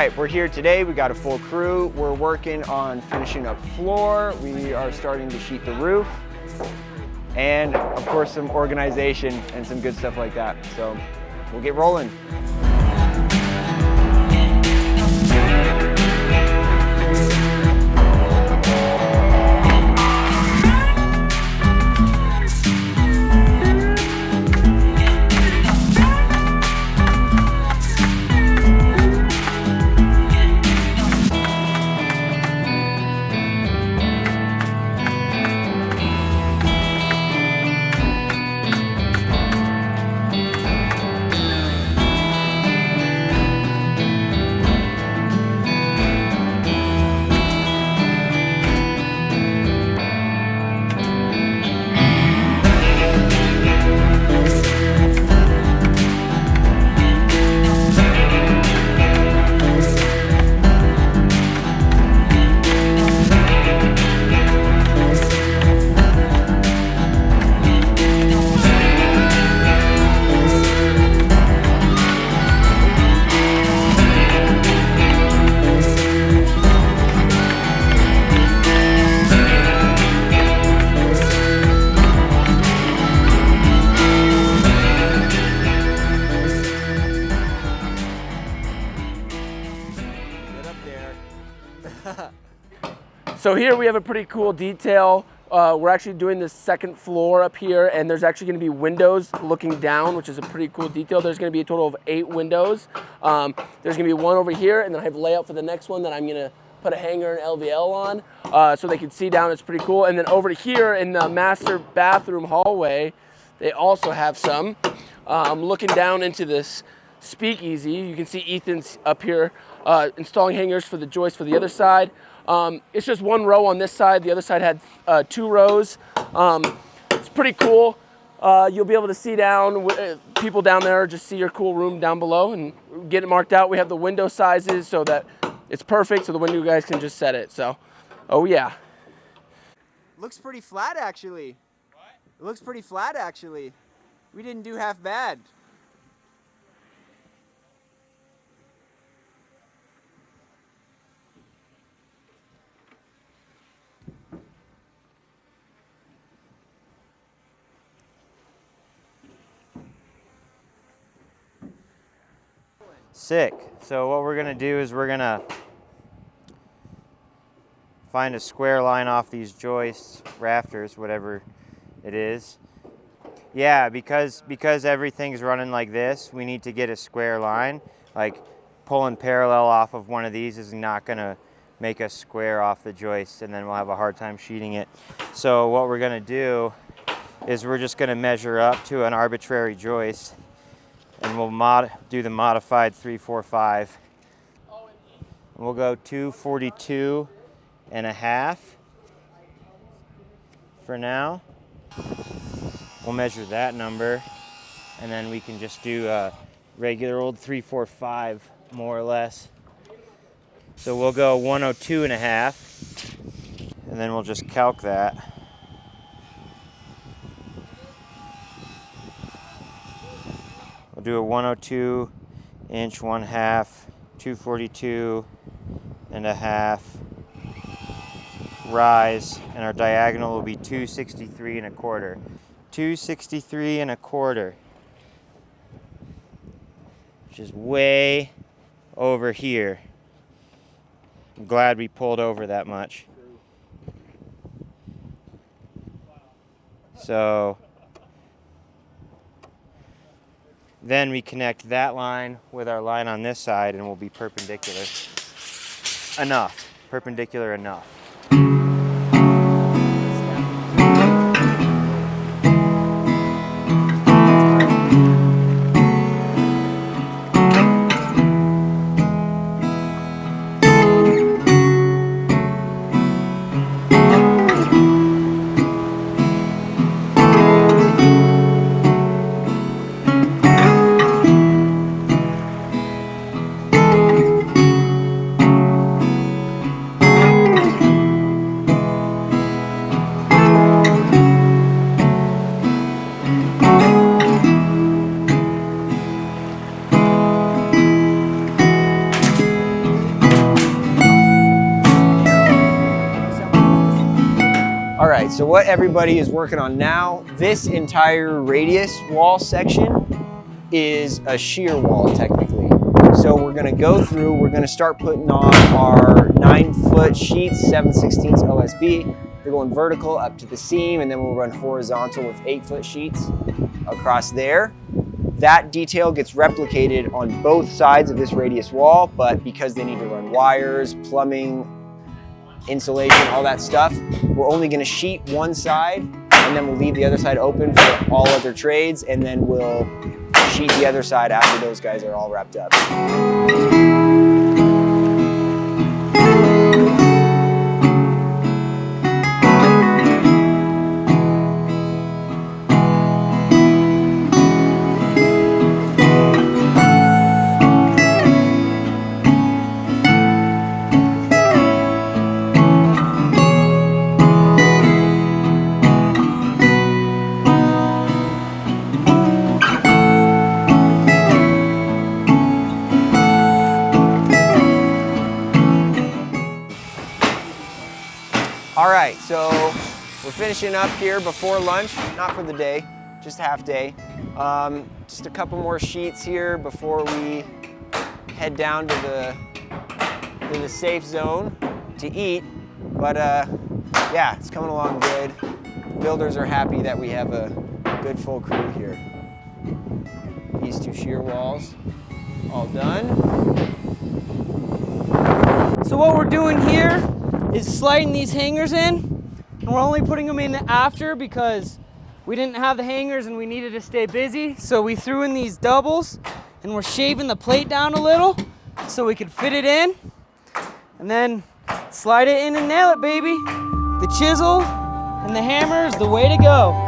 right, we're here today. We got a full crew. We're working on finishing up floor. We are starting to sheet the roof. And of course, some organization and some good stuff like that. So we'll get rolling. So here we have a pretty cool detail. We're actually doing the second floor up here, and there's actually going to be windows looking down, which is a pretty cool detail. There's going to be a total of 8 windows. There's going to be one over here, and then I have layout for the next one that I'm going to put a hanger and LVL on so they can see down. It's pretty cool. And then over here in the master bathroom hallway, they also have some. Looking down into this speakeasy, you can see Ethan's up here installing hangers for the joist for the other side. It's just one row on this side. The other side had 2 rows. It's pretty cool. You'll be able to see down, people down there just see your cool room down below and get it marked out. We have the window sizes so that it's perfect so the window guys can just set it. So, oh yeah. Looks pretty flat actually. What? It looks pretty flat actually. We didn't do half bad. Sick. So what we're gonna do is we're gonna find a square line off these joists, rafters, whatever it is. Yeah, because everything's running like this, we need to get a square line. Like pulling parallel off of one of these is not gonna make us square off the joist, and then we'll have a hard time sheeting it. So what we're gonna do is we're just gonna measure up to an arbitrary joist, and we'll do the modified 345. We'll go 242 and a half for now. We'll measure that number, and then we can just do a regular old 345 more or less. So we'll go 102 and a half, and then we'll just calc that. We'll do a 102 inch 1/2, 242 and a half rise, and our diagonal will be 263 and a quarter. 263 and a quarter, which is way over here. I'm glad we pulled over that much. So then we connect that line with our line on this side, and we'll be perpendicular enough. Perpendicular enough. right, so what everybody is working on now, this entire radius wall section is a shear wall technically. So we're gonna go through, we're gonna start putting on our 9-foot sheets, 7/16 OSB. They're going vertical up to the seam, and then we'll run horizontal with 8-foot sheets across there. That detail gets replicated on both sides of this radius wall, but because they need to run wires, plumbing, insulation, all that stuff, we're only gonna sheet one side, and then we'll leave the other side open for all other trades, and then we'll sheet the other side after those guys are all wrapped up. All right, so we're finishing up here before lunch, not for the day, just a half day. Just a couple more sheets here before we head down to the safe zone to eat. But yeah, it's coming along good. Builders are happy that we have a good full crew here. These 2 shear walls, all done. So what we're doing here is sliding these hangers in, and we're only putting them in after because we didn't have the hangers and we needed to stay busy. So we threw in these doubles, and we're shaving the plate down a little so we could fit it in, and then slide it in and nail it, baby. The chisel and the hammer is the way to go.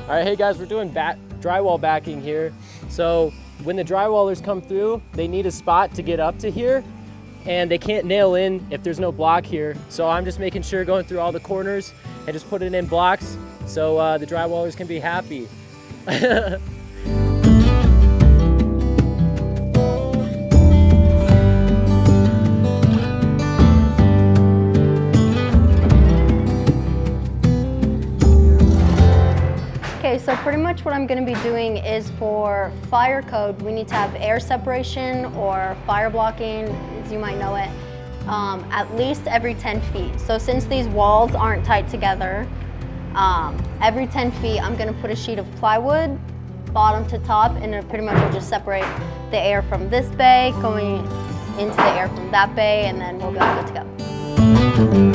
All right, hey guys, we're doing drywall backing here. So when the drywallers come through, they need a spot to get up to here, and they can't nail in if there's no block here. So I'm just making sure going through all the corners and just putting in blocks so the drywallers can be happy. Okay, so pretty much what I'm going to be doing is for fire code, we need to have air separation or fire blocking, as you might know it, at least every 10 feet. So since these walls aren't tight together, every 10 feet I'm going to put a sheet of plywood, bottom to top, and it pretty much will just separate the air from this bay going into the air from that bay, and then we'll be all good to go.